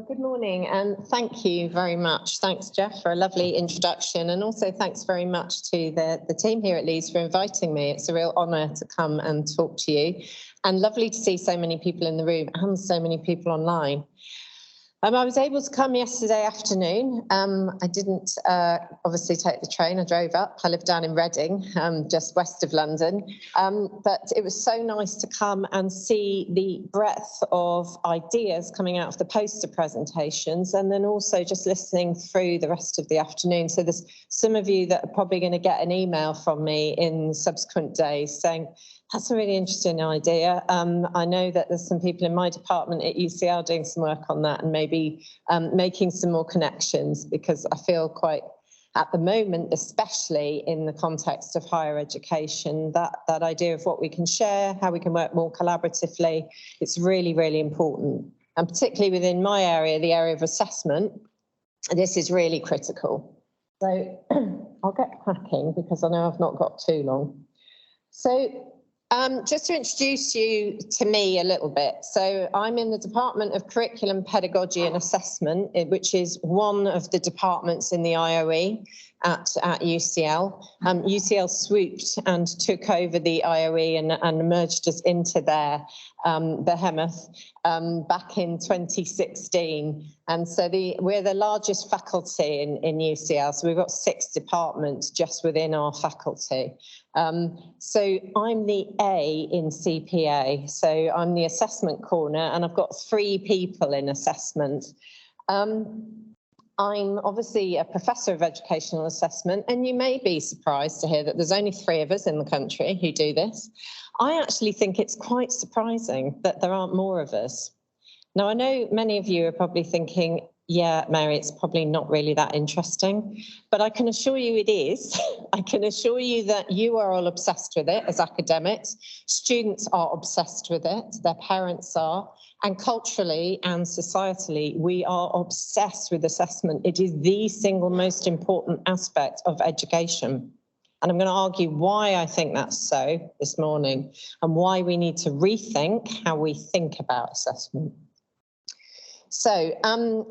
Good morning, and thank you very much. Thanks, Jeff, for a lovely introduction, and also thanks very much to the team here at Leeds for inviting me. It's a real honour to come and talk to you, and lovely to see so many people in the room and so many people online. I was able to come yesterday afternoon. I didn't obviously take the train. I drove up. I live down in Reading, just west of London. But it was so nice to come and see the breadth of ideas coming out of the poster presentations, and then also just listening through the rest of the afternoon. So there's some of you that are probably going to get an email from me in subsequent days saying, that's a really interesting idea. I know that there's some people in my department at UCL doing some work on that, and maybe making some more connections, because I feel quite, at the moment, especially in the context of higher education, that idea of what we can share, how we can work more collaboratively, it's really, really important. And particularly within my area, the area of assessment, this is really critical. So I'll get cracking because I know I've not got too long. So just to introduce you to me a little bit. So I'm in the Department of Curriculum, Pedagogy and Assessment, which is one of the departments in the IOE at UCL. UCL swooped and took over the IOE and merged us into their behemoth back in 2016. And so we're the largest faculty in UCL. So we've got 6 departments just within our faculty. So I'm the A in CPA. So I'm the assessment corner, and I've got 3 people in assessment. I'm obviously a professor of educational assessment, and you may be surprised to hear that there's only 3 of us in the country who do this. I actually think it's quite surprising that there aren't more of us. Now, I know many of you are probably thinking, yeah, Mary, it's probably not really that interesting, but I can assure you it is. I can assure you that you are all obsessed with it as academics. Students are obsessed with it, their parents are, and culturally and societally, we are obsessed with assessment. It is the single most important aspect of education. And I'm going to argue why I think that's so this morning, and why we need to rethink how we think about assessment. So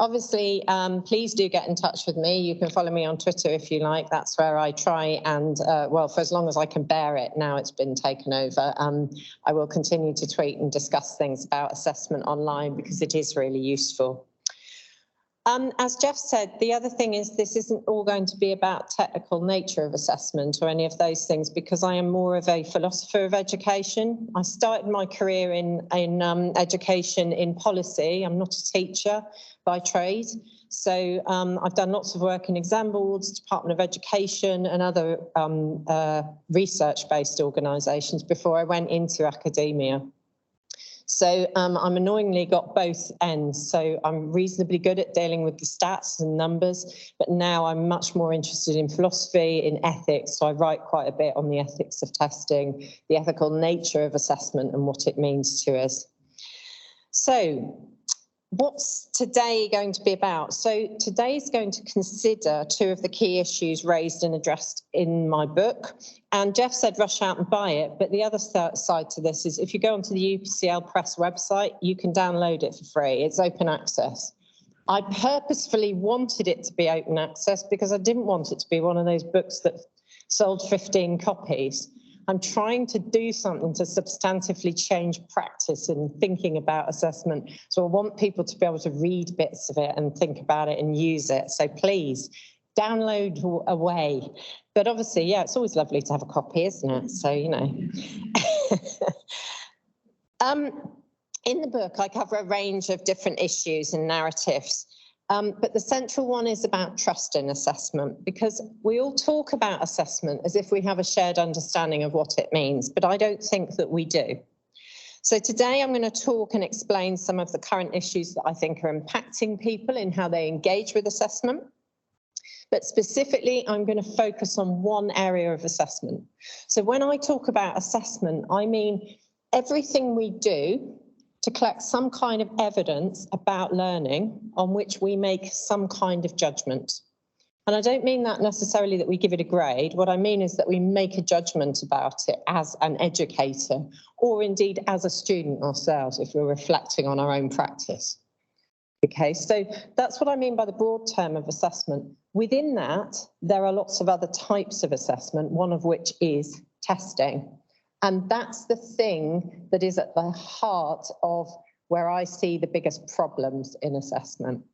obviously, please do get in touch with me. You can follow me on Twitter if you like. That's where I try and, well, for as long as I can bear it, now it's been taken over, I will continue to tweet and discuss things about assessment online, because it is really useful. As Jeff said, the other thing is this isn't all going to be about technical nature of assessment or any of those things, because I am more of a philosopher of education. I started my career in education in policy. I'm not a teacher by trade. So I've done lots of work in exam boards, Department of Education and other research-based organisations before I went into academia. So I'm annoyingly got both ends. So I'm reasonably good at dealing with the stats and numbers, but now I'm much more interested in philosophy, in ethics. So I write quite a bit on the ethics of testing, the ethical nature of assessment and what it means to us. So what's today going to be about? So today's going to consider 2 of the key issues raised and addressed in my book. And Jeff said rush out and buy it, but the other side to this is if you go onto the UCL Press website, you can download it for free. It's open access. I purposefully wanted it to be open access because I didn't want it to be one of those books that sold 15 copies. I'm trying to do something to substantively change practice in thinking about assessment. So I want people to be able to read bits of it and think about it and use it. So please download away. But obviously, yeah, it's always lovely to have a copy, isn't it? So, you know. In the book, I cover a range of different issues and narratives. But the central one is about trust in assessment, because we all talk about assessment as if we have a shared understanding of what it means, but I don't think that we do. So today I'm going to talk and explain some of the current issues that I think are impacting people in how they engage with assessment. But specifically, I'm going to focus on one area of assessment. So when I talk about assessment, I mean everything we do to collect some kind of evidence about learning on which we make some kind of judgment. And I don't mean that necessarily that we give it a grade. What I mean is that we make a judgment about it as an educator, or indeed as a student ourselves, if we're reflecting on our own practice. Okay, so that's what I mean by the broad term of assessment. Within that, there are lots of other types of assessment, one of which is testing. And that's the thing that is at the heart of where I see the biggest problems in assessment.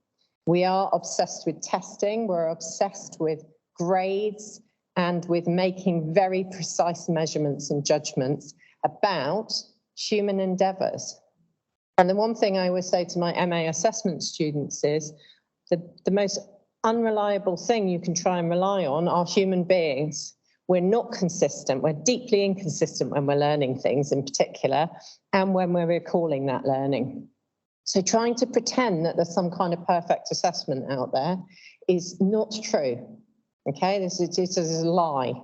We are obsessed with testing, we're obsessed with grades, and with making very precise measurements and judgments about human endeavours. And the one thing I always say to my MA assessment students is the most unreliable thing you can try and rely on are human beings. We're not consistent, we're deeply inconsistent when we're learning things in particular, and when we're recalling that learning. So trying to pretend that there's some kind of perfect assessment out there is not true. Okay, this is a lie.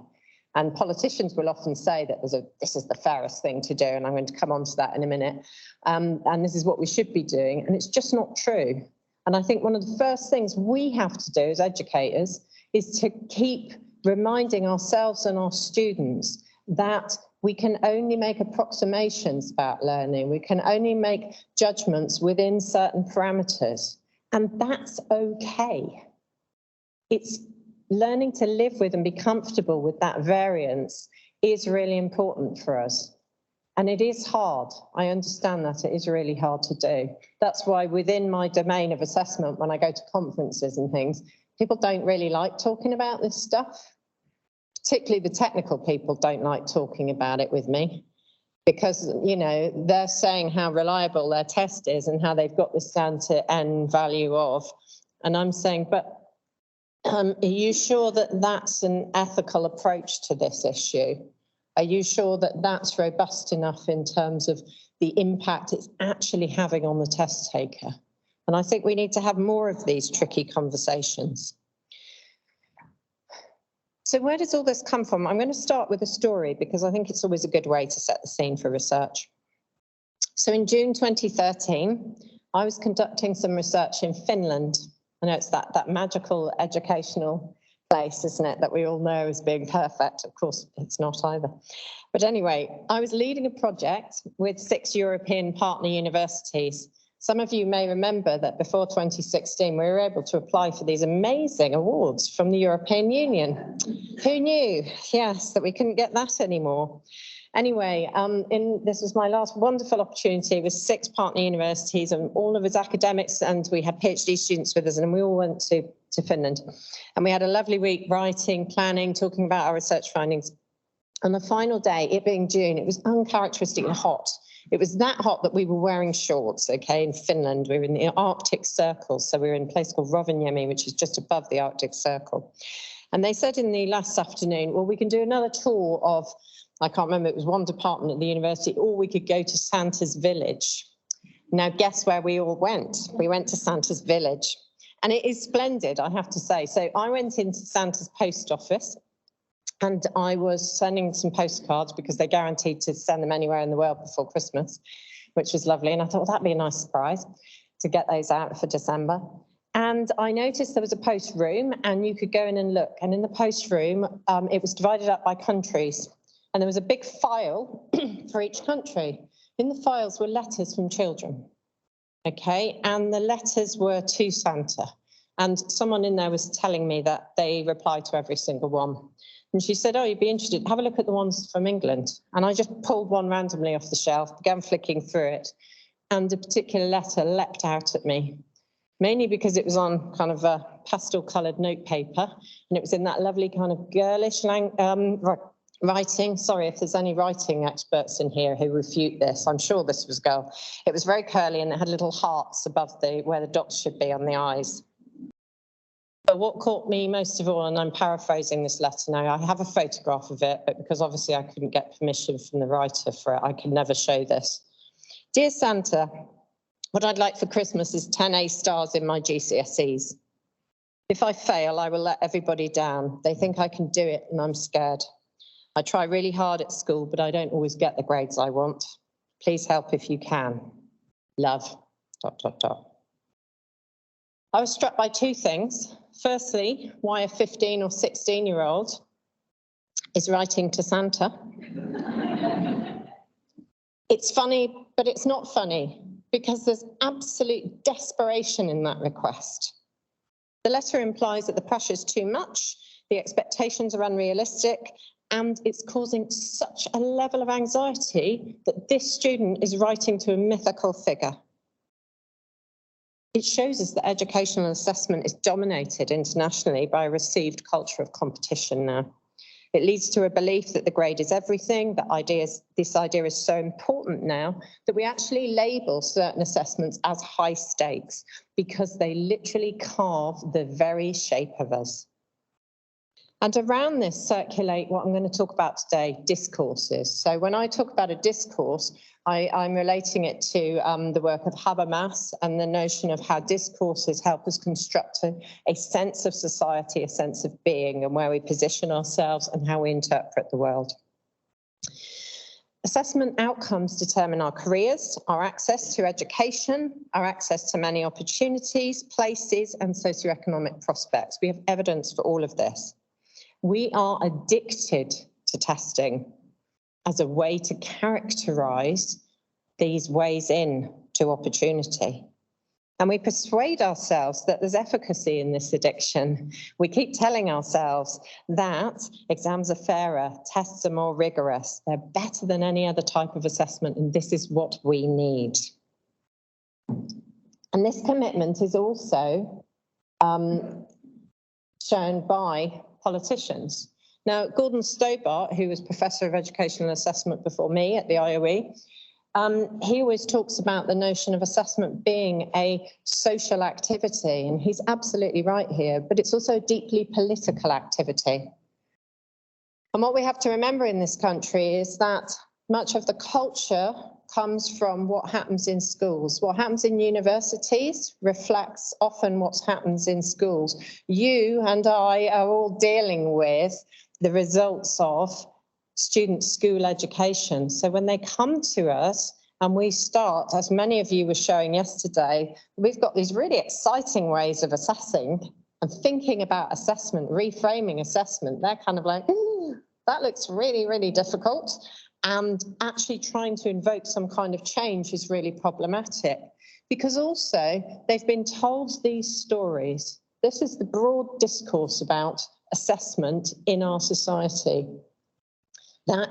And politicians will often say that this is the fairest thing to do, and I'm going to come on to that in a minute, and this is what we should be doing, and it's just not true. And I think one of the first things we have to do as educators is to keep reminding ourselves and our students that we can only make approximations about learning, we can only make judgments within certain parameters, and that's okay. It's learning to live with and be comfortable with that variance is really important for us. And it is hard. I understand that it is really hard to do. That's why within my domain of assessment, when I go to conferences and things, people don't really like talking about this stuff. Particularly the technical people don't like talking about it with me because, you know, they're saying how reliable their test is and how they've got this down to N value of. And I'm saying, but are you sure that that's an ethical approach to this issue? Are you sure that that's robust enough in terms of the impact it's actually having on the test taker? And I think we need to have more of these tricky conversations. So where does all this come from? I'm going to start with a story because I think it's always a good way to set the scene for research. So in June 2013, I was conducting some research in Finland. I know it's that magical educational place, isn't it, that we all know as being perfect. Of course, it's not either. But anyway, I was leading a project with 6 European partner universities. Some of you may remember that before 2016, we were able to apply for these amazing awards from the European Union. Who knew? Yes, that we couldn't get that anymore. Anyway, this was my last wonderful opportunity with 6 partner universities and all of us academics, and we had PhD students with us, and we all went to Finland. And we had a lovely week writing, planning, talking about our research findings. On the final day, it being June, it was uncharacteristically hot. It was that hot that we were wearing shorts, okay, in Finland. We were in the Arctic Circle, so we were in a place called Rovaniemi, which is just above the Arctic Circle. And they said in the last afternoon, well, we can do another tour of, I can't remember, it was one department at the university, or we could go to Santa's village. Now, guess where we all went? We went to Santa's village. And it is splendid, I have to say. So I went into Santa's post office, and I was sending some postcards because they guaranteed to send them anywhere in the world before Christmas, which was lovely. And I thought, well, that'd be a nice surprise to get those out for December. And I noticed there was a post room and you could go in and look. And in the post room, it was divided up by countries. And there was a big file for each country. In the files were letters from children. Okay, and the letters were to Santa. And someone in there was telling me that they replied to every single one. And she said, oh, you'd be interested, have a look at the ones from England. And I just pulled one randomly off the shelf, began flicking through it, and a particular letter leapt out at me, mainly because it was on kind of a pastel-coloured notepaper, and it was in that lovely kind of girlish writing. Sorry if there's any writing experts in here who refute this. I'm sure this was girl. It was very curly, and it had little hearts above where the dots should be on the eyes. But what caught me most of all, and I'm paraphrasing this letter now, I have a photograph of it, but because obviously I couldn't get permission from the writer for it, I can never show this. Dear Santa, what I'd like for Christmas is 10 A stars in my GCSEs. If I fail, I will let everybody down. They think I can do it and I'm scared. I try really hard at school, but I don't always get the grades I want. Please help if you can. Love, ... I was struck by 2 things. Firstly, why a 15 or 16-year-old is writing to Santa. It's funny, but it's not funny. because there's absolute desperation in that request. The letter implies that the pressure is too much, the expectations are unrealistic, and it's causing such a level of anxiety that this student is writing to a mythical figure. It shows us that educational assessment is dominated internationally by a received culture of competition now. It leads to a belief that the grade is everything, that this idea is so important now that we actually label certain assessments as high stakes because they literally carve the very shape of us. And around this circulate what I'm going to talk about today, discourses. So when I talk about a discourse, I'm relating it to the work of Habermas and the notion of how discourses help us construct a sense of society, a sense of being, and where we position ourselves and how we interpret the world. Assessment outcomes determine our careers, our access to education, our access to many opportunities, places, and socioeconomic prospects. We have evidence for all of this. We are addicted to testing as a way to characterize these ways in to opportunity. And we persuade ourselves that there's efficacy in this addiction. We keep telling ourselves that exams are fairer, tests are more rigorous, they're better than any other type of assessment, and this is what we need. And this commitment is also shown by politicians. Now, Gordon Stobart, who was Professor of Educational Assessment before me at the IOE, he always talks about the notion of assessment being a social activity, and he's absolutely right here, but it's also a deeply political activity. And what we have to remember in this country is that much of the culture comes from what happens in schools. What happens in universities reflects often what happens in schools. You and I are all dealing with the results of student school education. So when they come to us and we start, as many of you were showing yesterday, we've got these really exciting ways of assessing and thinking about assessment, reframing assessment. They're kind of like, that looks really, really difficult. And actually trying to invoke some kind of change is really problematic because also they've been told these stories. This is the broad discourse about assessment in our society. That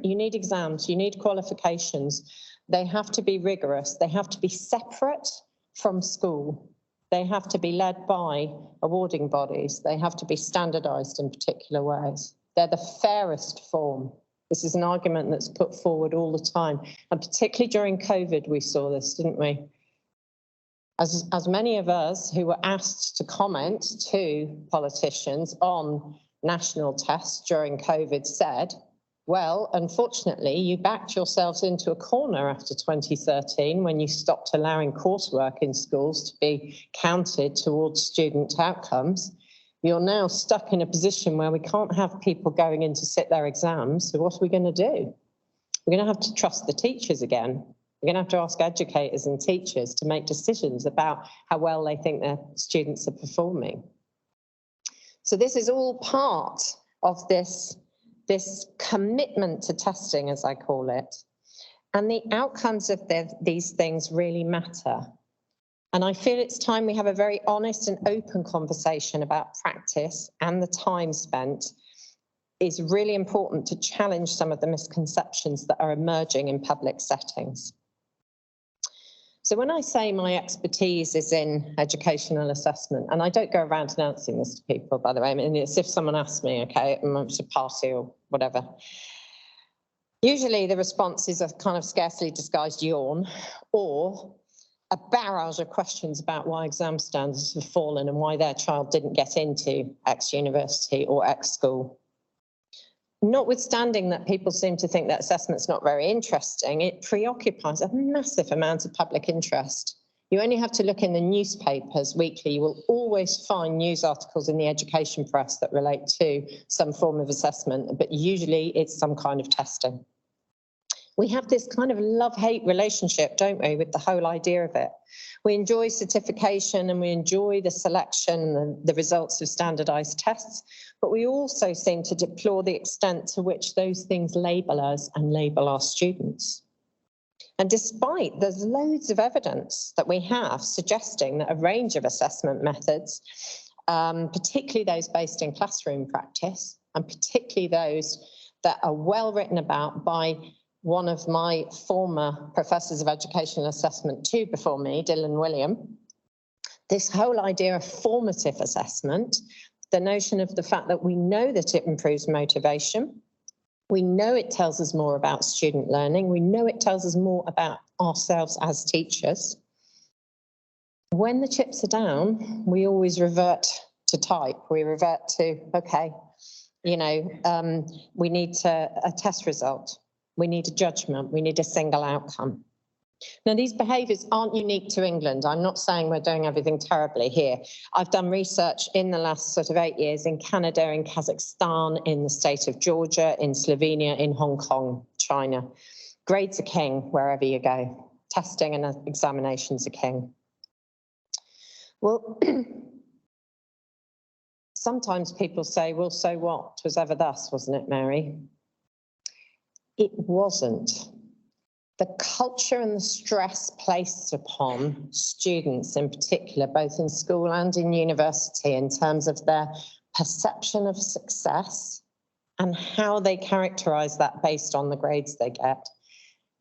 you need exams, you need qualifications. They have to be rigorous. They have to be separate from school. They have to be led by awarding bodies. They have to be standardized in particular ways. They're the fairest form. This is an argument that's put forward all the time. And particularly during COVID, we saw this, didn't we? As many of us who were asked to comment to politicians on national tests during COVID said, well, unfortunately, you backed yourselves into a corner after 2013 when you stopped allowing coursework in schools to be counted towards student outcomes. You're now stuck in a position where we can't have people going in to sit their exams. So what are we going to do? We're going to have to trust the teachers again. We're going to have to ask educators and teachers to make decisions about how well they think their students are performing. So this is all part of this commitment to testing, as I call it. And the outcomes of these things really matter. And I feel it's time we have a very honest and open conversation about practice, and the time spent is really important to challenge some of the misconceptions that are emerging in public settings. So when I say my expertise is in educational assessment, and I don't go around announcing this to people, by the way, I mean, it's if someone asks me, okay, I'm at a party or whatever. Usually the response is a kind of scarcely disguised yawn or a barrage of questions about why exam standards have fallen and why their child didn't get into X university or X school. Notwithstanding that people seem to think that assessment's not very interesting, it preoccupies a massive amount of public interest. You only have to look in the newspapers weekly. You will always find news articles in the education press that relate to some form of assessment, but usually it's some kind of testing. We have this kind of love-hate relationship, don't we, with the whole idea of it. We enjoy certification and we enjoy the selection and the results of standardized tests, but we also seem to deplore the extent to which those things label us and label our students. And despite there's loads of evidence that we have suggesting that a range of assessment methods, particularly those based in classroom practice, and particularly those that are well written about by one of my former professors of educational assessment too before me, Dylan William, this whole idea of formative assessment, the notion of the fact that we know that it improves motivation, we know it tells us more about student learning, we know it tells us more about ourselves as teachers. When the chips are down, we always revert to type. We revert to, okay, you know, we need a test result. We need a judgment. We need a single outcome. Now, these behaviours aren't unique to England. I'm not saying we're doing everything terribly here. I've done research in the last sort of 8 years in Canada, in Kazakhstan, in the state of Georgia, in Slovenia, in Hong Kong, China. Grades are king wherever you go. Testing and examinations are king. Well, sometimes people say, well, so what? 'Twas ever thus, wasn't it, Mary? It wasn't. The culture and the stress placed upon students in particular, both in school and in university, in terms of their perception of success and how they characterize that based on the grades they get,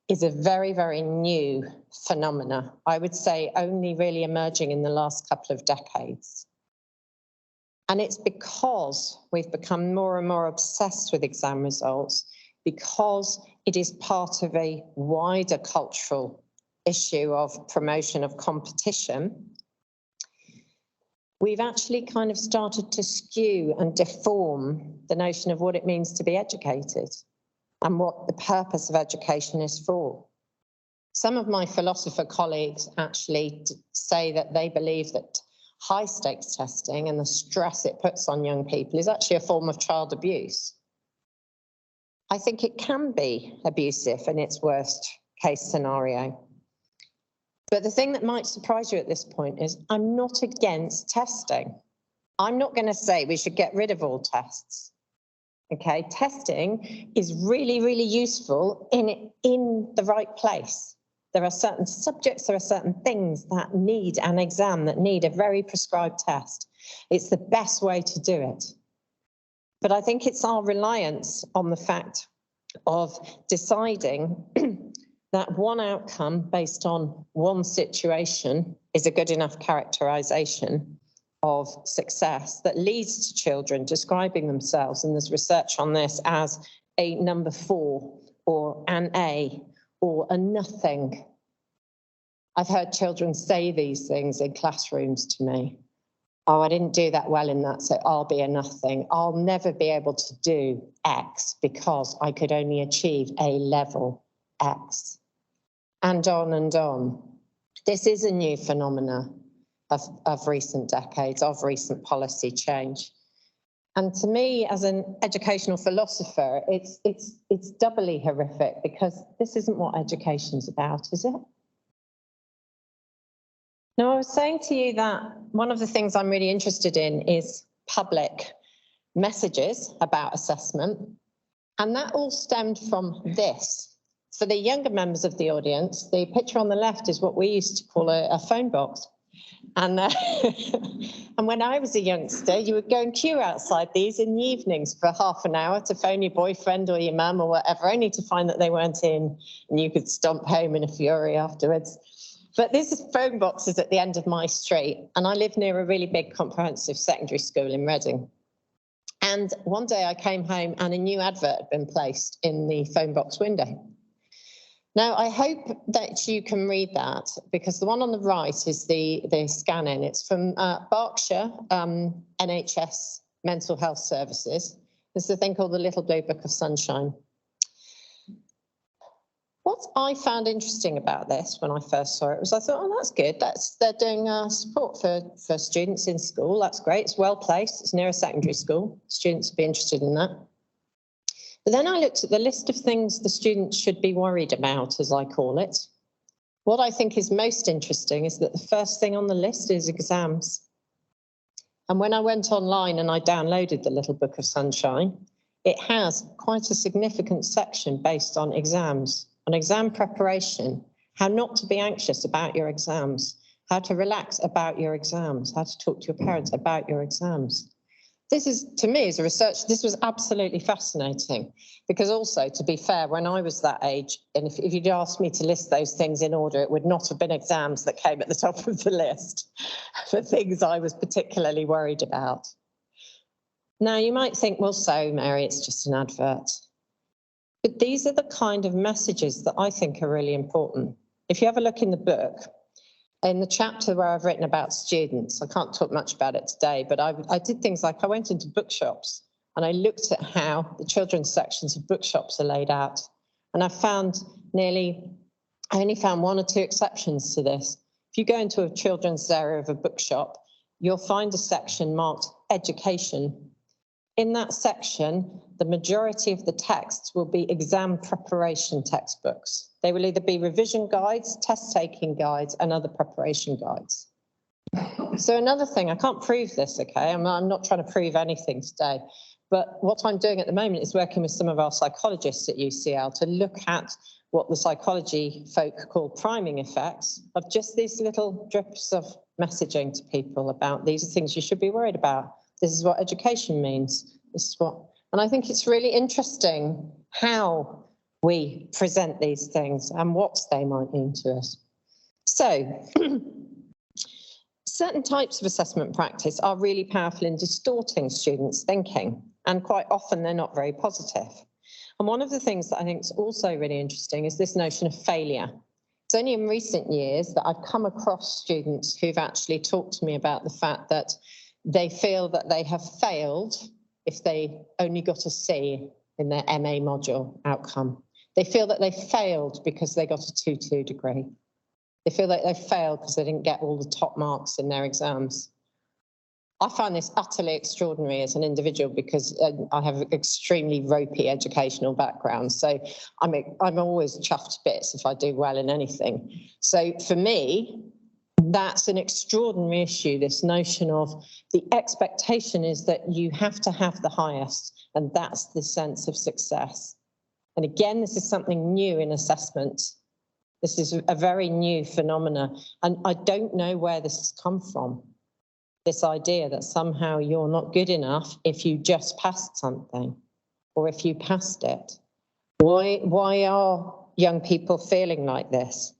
is a very, very new phenomena. I would say only really emerging in the last couple of decades. And it's because we've become more and more obsessed with exam results, because it is part of a wider cultural issue of promotion of competition. We've actually kind of started to skew and deform the notion of what it means to be educated and what the purpose of education is for. Some of my philosopher colleagues actually say that they believe that high stakes testing and the stress it puts on young people is actually a form of child abuse. I think it can be abusive in its worst case scenario. But the thing that might surprise you at this point is I'm not against testing. I'm not going to say we should get rid of all tests. Okay, testing is really, really useful in the right place. There are certain subjects, there are certain things that need an exam, that need a very prescribed test. It's the best way to do it. But I think it's our reliance on the fact of deciding that one outcome based on one situation is a good enough characterization of success that leads to children describing themselves, and there's research on this, as a number 4 or an A or a nothing. I've heard children say these things in classrooms to me. Oh, I didn't do that well in that, so I'll be a nothing. I'll never be able to do X because I could only achieve A level X. And on and on. This is a new phenomena of recent decades, of recent policy change. And to me, as an educational philosopher, it's doubly horrific because this isn't what education's about, is it? Now, I was saying to you that one of the things I'm really interested in is public messages about assessment. And that all stemmed from this. For the younger members of the audience, the picture on the left is what we used to call a phone box. And, and when I was a youngster, you would go and queue outside these in the evenings for half an hour to phone your boyfriend or your mum or whatever, only to find that they weren't in and you could stomp home in a fury afterwards. But this is phone boxes at the end of my street, and I live near a really big comprehensive secondary school in Reading. And one day I came home and a new advert had been placed in the phone box window. Now, I hope that you can read that, because the one on the right is the scan-in. It's from Berkshire NHS Mental Health Services. There's a thing called the Little Blue Book of Sunshine. What I found interesting about this when I first saw it was I thought, oh, that's good. They're doing support for students in school. That's great. It's well placed. It's near a secondary school. Students would be interested in that. But then I looked at the list of things the students should be worried about, as I call it. What I think is most interesting is that the first thing on the list is exams. And when I went online and I downloaded the Little Book of Sunshine, it has quite a significant section based on exams, on exam preparation, how not to be anxious about your exams, how to relax about your exams, how to talk to your parents about your exams. This is, to me, as a researcher, this was absolutely fascinating, because also, to be fair, when I was that age, and if you'd asked me to list those things in order, it would not have been exams that came at the top of the list for things I was particularly worried about. Now, you might think, well, so, Mary, it's just an advert. But these are the kind of messages that I think are really important. If you have a look in the book, in the chapter where I've written about students, I can't talk much about it today, but I did things like I went into bookshops and I looked at how the children's sections of bookshops are laid out. And I only found one or two exceptions to this. If you go into a children's area of a bookshop, you'll find a section marked education. In that section, the majority of the texts will be exam preparation textbooks. They will either be revision guides, test-taking guides, and other preparation guides. So another thing, I can't prove this, okay? I'm not trying to prove anything today, but what I'm doing at the moment is working with some of our psychologists at UCL to look at what the psychology folk call priming effects of just these little drips of messaging to people about these are things you should be worried about. This is what education means. This is what, and I think it's really interesting how we present these things and what they might mean to us. So, certain types of assessment practice are really powerful in distorting students' thinking, and quite often they're not very positive. And one of the things that I think is also really interesting is this notion of failure. It's only in recent years that I've come across students who've actually talked to me about the fact that they feel that they have failed if they only got a C in their MA module outcome. They feel that they failed because they got a 2-2 degree. They feel that they failed because they didn't get all the top marks in their exams. I find this utterly extraordinary as an individual because I have an extremely ropey educational background. So I'm always chuffed to bits if I do well in anything. So for me, that's an extraordinary issue, this notion of the expectation is that you have to have the highest, and that's the sense of success. And again, this is something new in assessment. This is a very new phenomena, and I don't know where this has come from. This idea that somehow you're not good enough if you just passed something, or if you passed it. Why are young people feeling like this?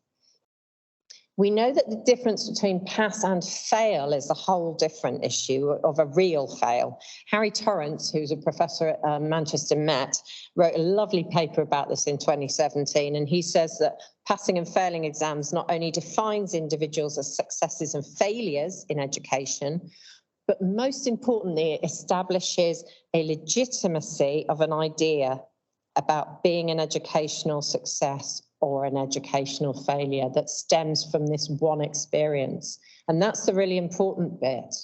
We know that the difference between pass and fail is a whole different issue of a real fail. Harry Torrance, who's a professor at Manchester Met, wrote a lovely paper about this in 2017, and he says that passing and failing exams not only defines individuals as successes and failures in education, but most importantly, it establishes a legitimacy of an idea about being an educational success or an educational failure that stems from this one experience. And that's the really important bit,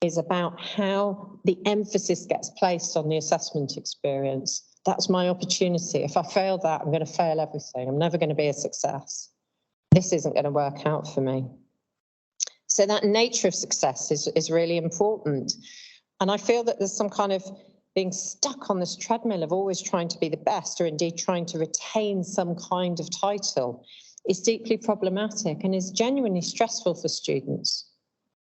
is about how the emphasis gets placed on the assessment experience. That's my opportunity. If I fail that, I'm going to fail everything. I'm never going to be a success. This isn't going to work out for me. So that nature of success is really important. And I feel that there's some kind of being stuck on this treadmill of always trying to be the best, or indeed trying to retain some kind of title, is deeply problematic and is genuinely stressful for students.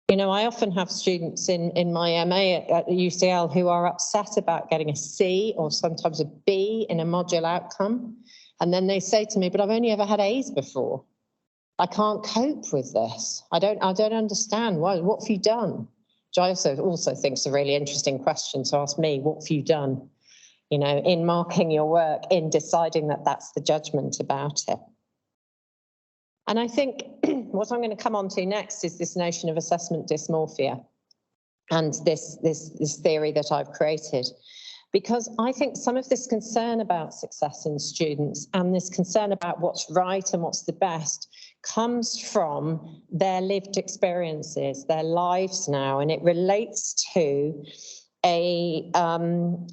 You know, I often have students in my MA at UCL who are upset about getting a C or sometimes a B in a module outcome. And then they say to me, but I've only ever had A's before. I can't cope with this. I don't understand. Why? What have you done? Which I also think is a really interesting question to ask me. What have you done? You know, in marking your work, in deciding that that's the judgment about it. And I think what I'm going to come on to next is this notion of assessment dysmorphia and this theory that I've created. Because I think some of this concern about success in students and this concern about what's right and what's the best comes from their lived experiences, their lives now, and it relates to a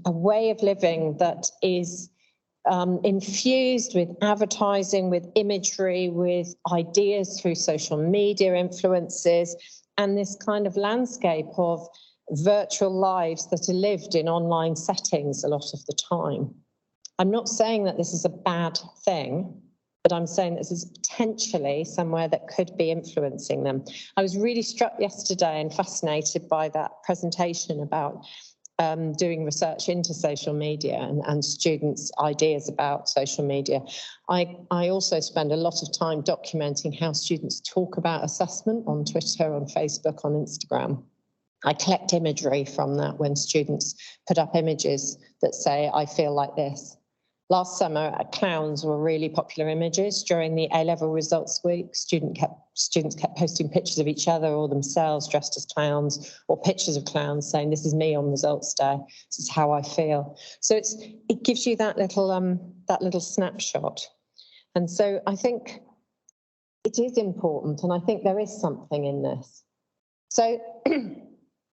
way of living that is infused with advertising, with imagery, with ideas through social media influences, and this kind of landscape of virtual lives that are lived in online settings a lot of the time. I'm not saying that this is a bad thing, but I'm saying this is potentially somewhere that could be influencing them. I was really struck yesterday and fascinated by that presentation about doing research into social media and students' ideas about social media. I also spend a lot of time documenting how students talk about assessment on Twitter, on Facebook, on Instagram. I collect imagery from that when students put up images that say, I feel like this. Last summer, clowns were really popular images. During the A-level results week, students kept posting pictures of each other or themselves dressed as clowns, or pictures of clowns saying, this is me on results day, this is how I feel. So it gives you that little snapshot. And so I think it is important, and I think there is something in this. So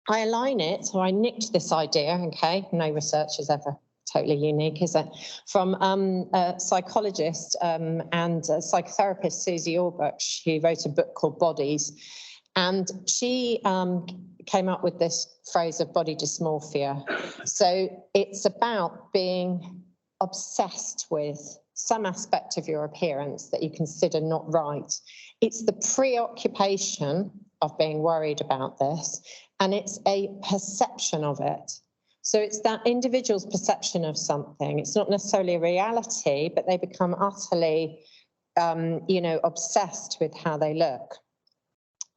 I align it, or I nicked this idea, okay, no research has ever totally unique, is it? From a psychologist and a psychotherapist, Susie Orbach. She wrote a book called Bodies, and she came up with this phrase of body dysmorphia. So it's about being obsessed with some aspect of your appearance that you consider not right. It's the preoccupation of being worried about this, and it's a perception of it. So it's that individual's perception of something. It's not necessarily a reality, but they become utterly, obsessed with how they look.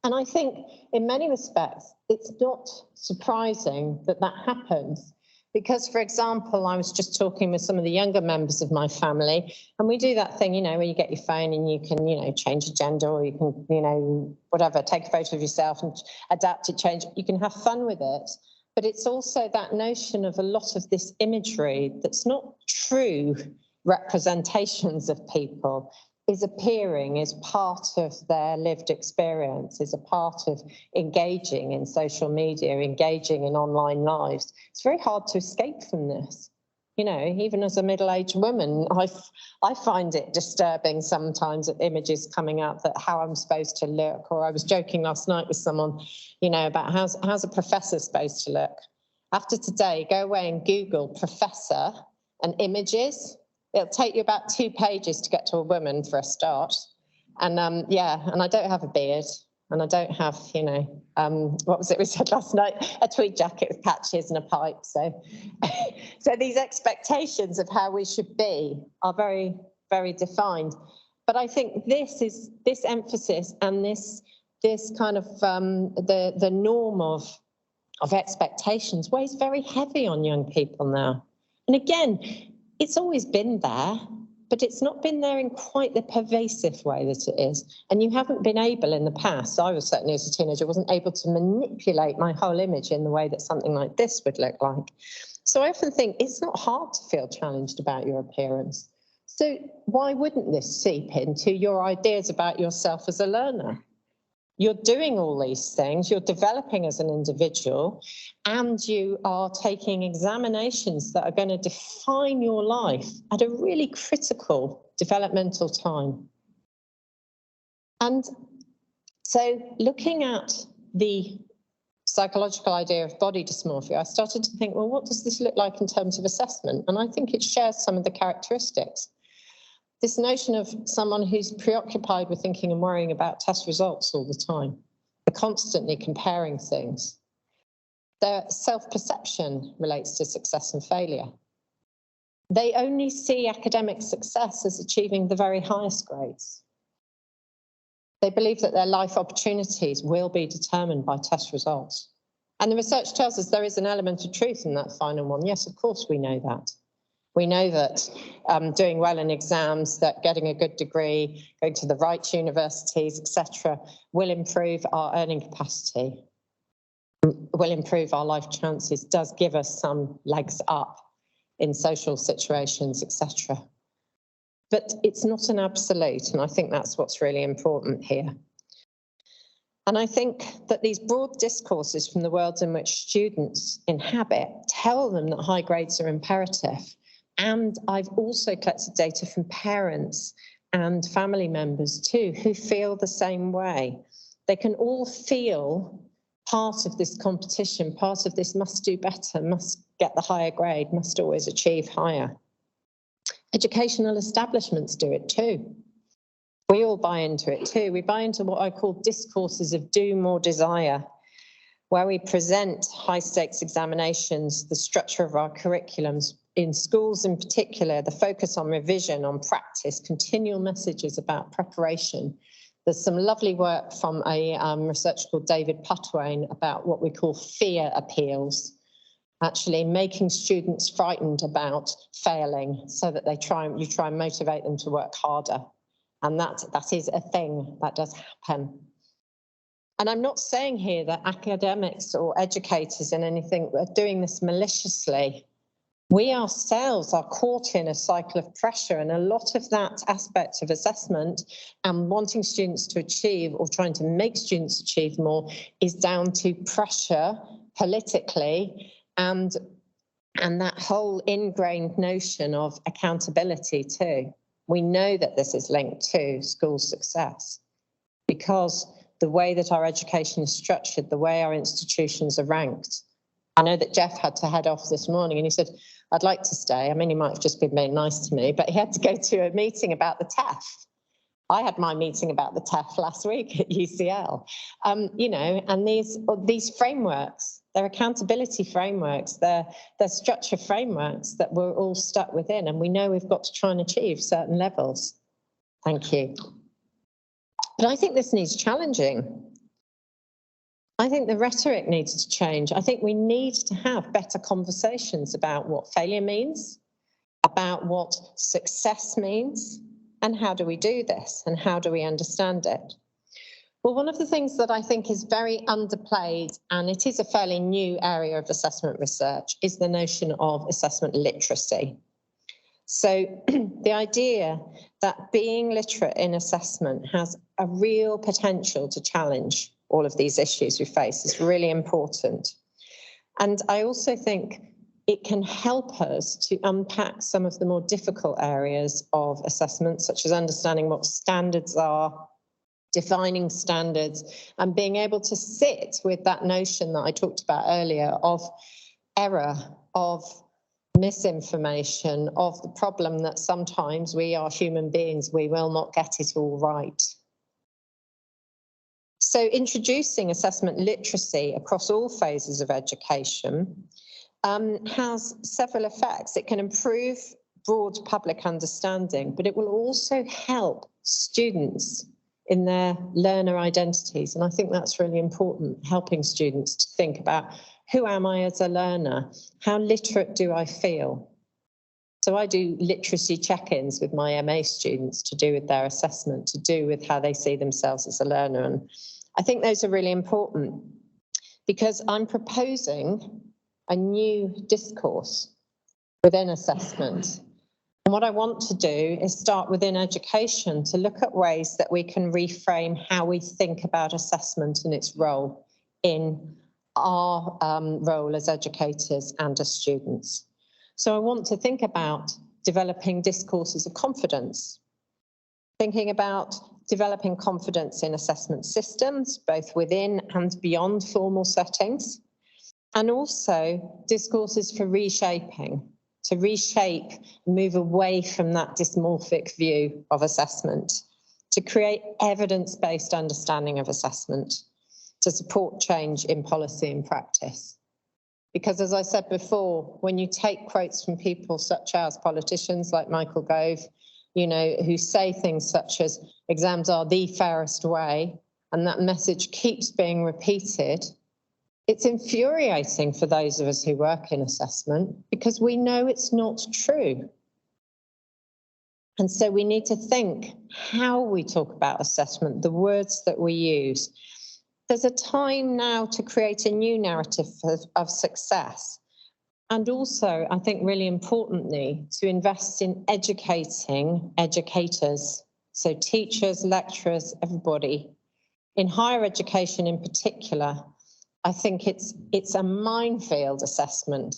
And I think in many respects, it's not surprising that that happens. Because, for example, I was just talking with some of the younger members of my family, and we do that thing, where you get your phone and you can, change your gender, or you can, whatever, take a photo of yourself and adapt it, change it. You can have fun with it. But it's also that notion of a lot of this imagery that's not true representations of people is appearing as part of their lived experience, is a part of engaging in social media, engaging in online lives. It's very hard to escape from this. Even as a middle-aged woman, I find it disturbing sometimes at images coming up that how I'm supposed to look. Or I was joking last night with someone, about how's a professor supposed to look. After today, go away and Google professor and images. It'll take you about 2 pages to get to a woman for a start. And and I don't have a beard. And I don't have, what was it we said last night? A tweed jacket with patches and a pipe. So, so these expectations of how we should be are very, very defined. But I think this emphasis and this kind of the norm of expectations weighs very heavy on young people now. And again, it's always been there, but it's not been there in quite the pervasive way that it is. And you haven't been able in the past, I was certainly as a teenager, wasn't able to manipulate my whole image in the way that something like this would look like. So I often think it's not hard to feel challenged about your appearance. So why wouldn't this seep into your ideas about yourself as a learner? You're doing all these things, you're developing as an individual, and you are taking examinations that are going to define your life at a really critical developmental time. And so looking at the psychological idea of body dysmorphia, I started to think, well, what does this look like in terms of assessment? And I think it shares some of the characteristics. This notion of someone who's preoccupied with thinking and worrying about test results all the time. They're constantly comparing things. Their self-perception relates to success and failure. They only see academic success as achieving the very highest grades. They believe that their life opportunities will be determined by test results. And the research tells us there is an element of truth in that final one. Yes, of course we know that. We know that doing well in exams, that getting a good degree, going to the right universities, etc., will improve our earning capacity, will improve our life chances, does give us some legs up in social situations, etc. But it's not an absolute, and I think that's what's really important here. And I think that these broad discourses from the worlds in which students inhabit tell them that high grades are imperative. And I've also collected data from parents and family members too, who feel the same way. They can all feel part of this competition, part of this must do better, must get the higher grade, must always achieve higher. Educational establishments do it too. We all buy into it too. We buy into what I call discourses of doom or desire, where we present high-stakes examinations, the structure of our curriculums, in schools in particular, the focus on revision, on practice, continual messages about preparation. There's some lovely work from a researcher called David Putwain about what we call fear appeals, actually making students frightened about failing so that you try and motivate them to work harder. And that is a thing that does happen. And I'm not saying here that academics or educators in anything are doing this maliciously. We ourselves are caught in a cycle of pressure, and a lot of that aspect of assessment and wanting students to achieve or trying to make students achieve more is down to pressure politically and that whole ingrained notion of accountability too. We know that this is linked to school success because the way that our education is structured, the way our institutions are ranked. I know that Jeff had to head off this morning and he said, I'd like to stay. I mean, he might have just been being nice to me, but he had to go to a meeting about the TEF. I had my meeting about the TEF last week at UCL. You know, and these frameworks, they're accountability frameworks, they're structure frameworks that we're all stuck within, and we know we've got to try and achieve certain levels. Thank you. But I think this needs challenging. I think the rhetoric needs to change. I think we need to have better conversations about what failure means, about what success means, and how do we do this, and how do we understand it? Well, one of the things that I think is very underplayed, and it is a fairly new area of assessment research, is the notion of assessment literacy. So the idea that being literate in assessment has a real potential to challenge all of these issues we face is really important. And I also think it can help us to unpack some of the more difficult areas of assessment, such as understanding what standards are, defining standards, and being able to sit with that notion that I talked about earlier of error, of misinformation, of the problem that sometimes we are human beings, we will not get it all right. So introducing assessment literacy across all phases of education has several effects. It can improve broad public understanding, but it will also help students in their learner identities. And I think that's really important, helping students to think about, who am I as a learner? How literate do I feel? So I do literacy check-ins with my MA students to do with their assessment, to do with how they see themselves as a learner. And I think those are really important because I'm proposing a new discourse within assessment. And what I want to do is start within education to look at ways that we can reframe how we think about assessment and its role in our role as educators and as students. So I want to think about developing discourses of confidence, thinking about developing confidence in assessment systems, both within and beyond formal settings, and also discourses for reshaping, to reshape, move away from that dysmorphic view of assessment, to create evidence-based understanding of assessment, to support change in policy and practice. Because as I said before, when you take quotes from people such as politicians like Michael Gove, you know, who say things such as exams are the fairest way, and that message keeps being repeated, it's infuriating for those of us who work in assessment because we know it's not true. And so we need to think how we talk about assessment, the words that we use. There's a time now to create a new narrative of success. And also, I think really importantly, to invest in educating educators, so teachers, lecturers, everybody. In higher education in particular, I think it's a minefield assessment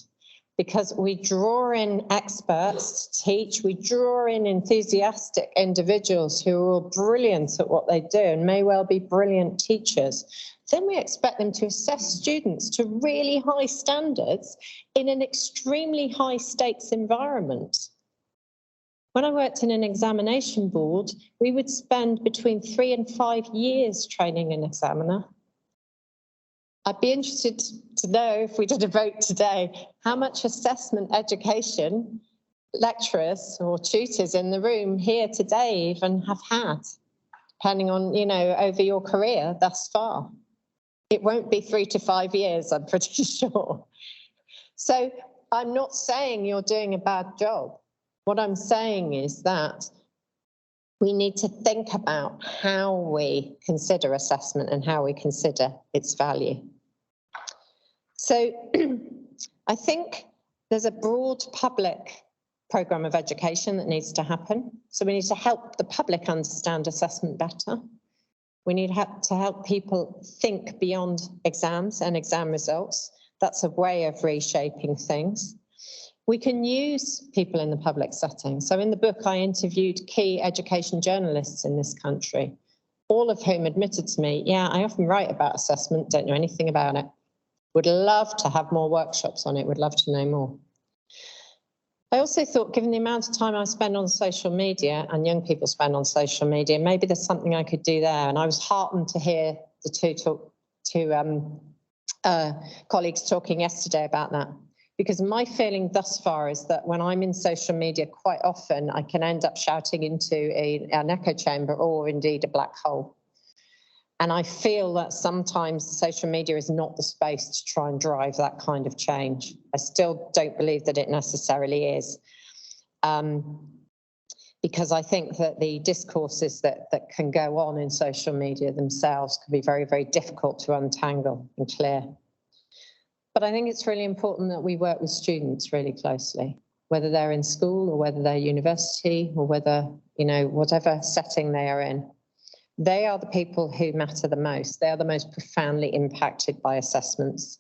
because we draw in experts to teach, we draw in enthusiastic individuals who are all brilliant at what they do and may well be brilliant teachers. Then we expect them to assess students to really high standards in an extremely high stakes environment. When I worked in an examination board, we would spend between 3 and 5 years training an examiner. I'd be interested to know, if we did a vote today, how much assessment education lecturers or tutors in the room here today even have had, depending on, over your career thus far. It won't be 3 to 5 years, I'm pretty sure. So I'm not saying you're doing a bad job. What I'm saying is that we need to think about how we consider assessment and how we consider its value. So I think there's a broad public programme of education that needs to happen. So we need to help the public understand assessment better. We need to help people think beyond exams and exam results. That's a way of reshaping things. We can use people in the public setting. So in the book, I interviewed key education journalists in this country, all of whom admitted to me, yeah, I often write about assessment, don't know anything about it. Would love to have more workshops on it, would love to know more. I also thought, given the amount of time I spend on social media and young people spend on social media, maybe there's something I could do there. And I was heartened to hear the two colleagues talking yesterday about that. Because my feeling thus far is that when I'm in social media, quite often I can end up shouting into an echo chamber or indeed a black hole. And I feel that sometimes social media is not the space to try and drive that kind of change. I still don't believe that it necessarily is. Because I think that the discourses that can go on in social media themselves can be very, very difficult to untangle and clear. But I think it's really important that we work with students really closely, whether they're in school or whether they're university or whether, whatever setting they are in. They are the people who matter the most. They are the most profoundly impacted by assessments.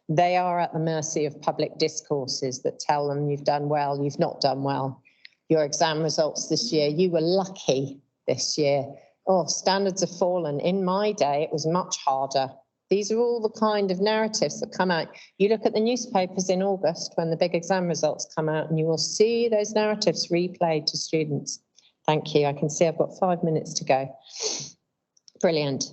They are at the mercy of public discourses that tell them you've done well, you've not done well. Your exam results this year, you were lucky this year. Oh, standards have fallen. In my day, it was much harder. These are all the kind of narratives that come out. You look at the newspapers in August when the big exam results come out and you will see those narratives replayed to students. Thank you. I can see I've got 5 minutes to go. Brilliant.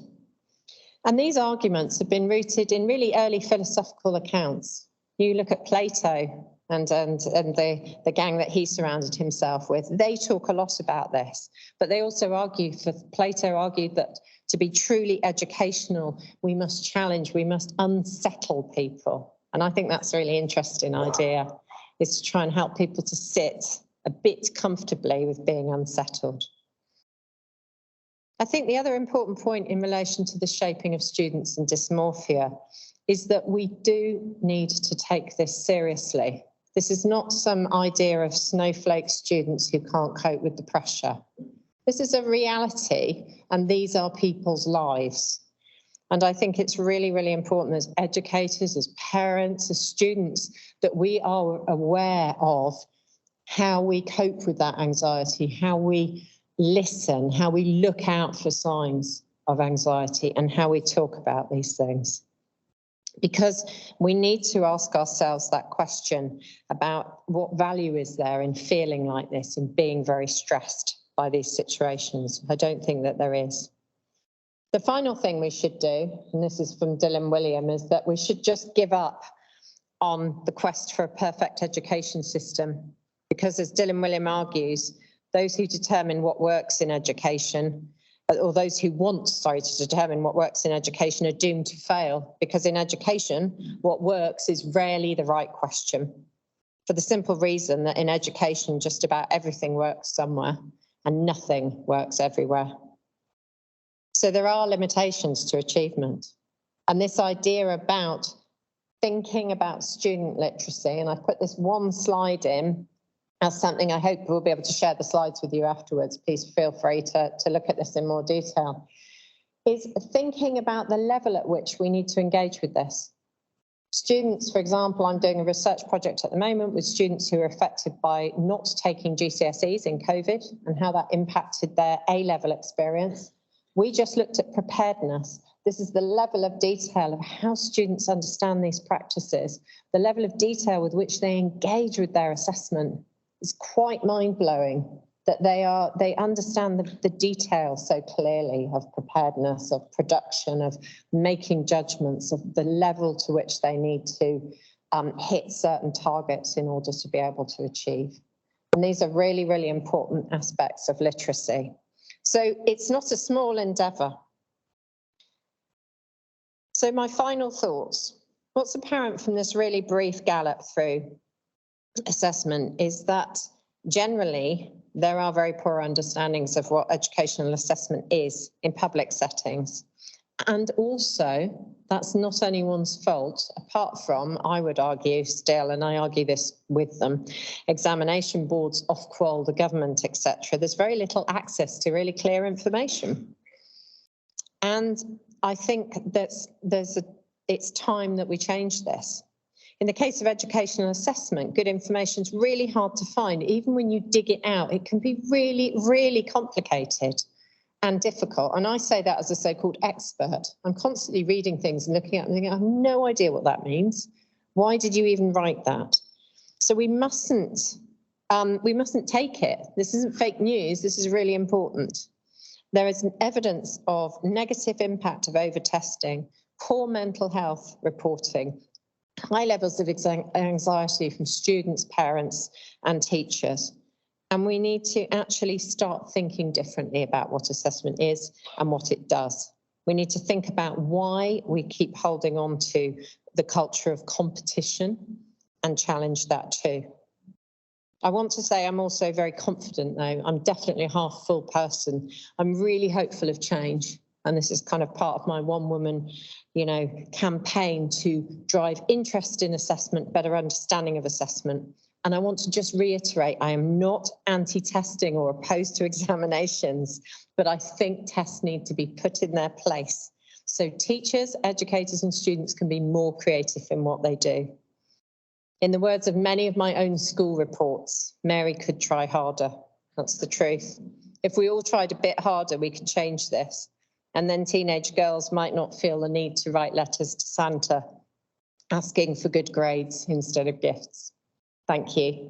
And these arguments have been rooted in really early philosophical accounts. You look at Plato and the gang that he surrounded himself with. They talk a lot about this, but they also Plato argued that to be truly educational, we must challenge, we must unsettle people. And I think that's a really interesting idea, is to try and help people to sit a bit comfortably with being unsettled. I think the other important point in relation to the shaping of students and dysmorphia is that we do need to take this seriously. This is not some idea of snowflake students who can't cope with the pressure. This is a reality, and these are people's lives. And I think it's really, really important as educators, as parents, as students, that we are aware of how we cope with that anxiety, how we listen, how we look out for signs of anxiety, and how we talk about these things. Because we need to ask ourselves that question about what value is there in feeling like this, in being very stressed by these situations. I don't think that there is. The final thing we should do, and this is from Dylan William, is that we should just give up on the quest for a perfect education system. Because as Dylan William argues, those who determine what works in education, or those who want, to determine what works in education are doomed to fail. Because in education, what works is rarely the right question. For the simple reason that in education, just about everything works somewhere and nothing works everywhere. So there are limitations to achievement. And this idea about thinking about student literacy, and I put this one slide in as something I hope we'll be able to share the slides with you afterwards. Please feel free to look at this in more detail. Is thinking about the level at which we need to engage with this. Students, for example, I'm doing a research project at the moment with students who are affected by not taking GCSEs in COVID and how that impacted their A-level experience. We just looked at preparedness. This is the level of detail of how students understand these practices, the level of detail with which they engage with their assessment. It's quite mind-blowing that they understand the details so clearly of preparedness, of production, of making judgments, of the level to which they need to hit certain targets in order to be able to achieve. And these are really, really important aspects of literacy. So it's not a small endeavour. So my final thoughts. What's apparent from this really brief gallop through assessment is that generally there are very poor understandings of what educational assessment is in public settings. And also, that's not anyone's fault, apart from, I would argue still, and I argue this with them, examination boards, Ofqual, the government, etc. There's very little access to really clear information. And I think that it's time that we change this. In the case of educational assessment, good information is really hard to find. Even when you dig it out, it can be really, really complicated and difficult. And I say that as a so-called expert. I'm constantly reading things and looking at them and thinking, I have no idea what that means. Why did you even write that? So we mustn't take it. This isn't fake news. This is really important. There is evidence of negative impact of over-testing, poor mental health reporting, high levels of anxiety from students, parents, and teachers. And we need to actually start thinking differently about what assessment is and what it does. We need to think about why we keep holding on to the culture of competition and challenge that too. I want to say I'm also very confident though. I'm definitely a half full person. I'm really hopeful of change. And this is kind of part of my one woman, campaign to drive interest in assessment, better understanding of assessment. And I want to just reiterate, I am not anti-testing or opposed to examinations, but I think tests need to be put in their place so teachers, educators, and students can be more creative in what they do. In the words of many of my own school reports, Mary could try harder. That's the truth. If we all tried a bit harder, we could change this. And then teenage girls might not feel the need to write letters to Santa asking for good grades instead of gifts. Thank you.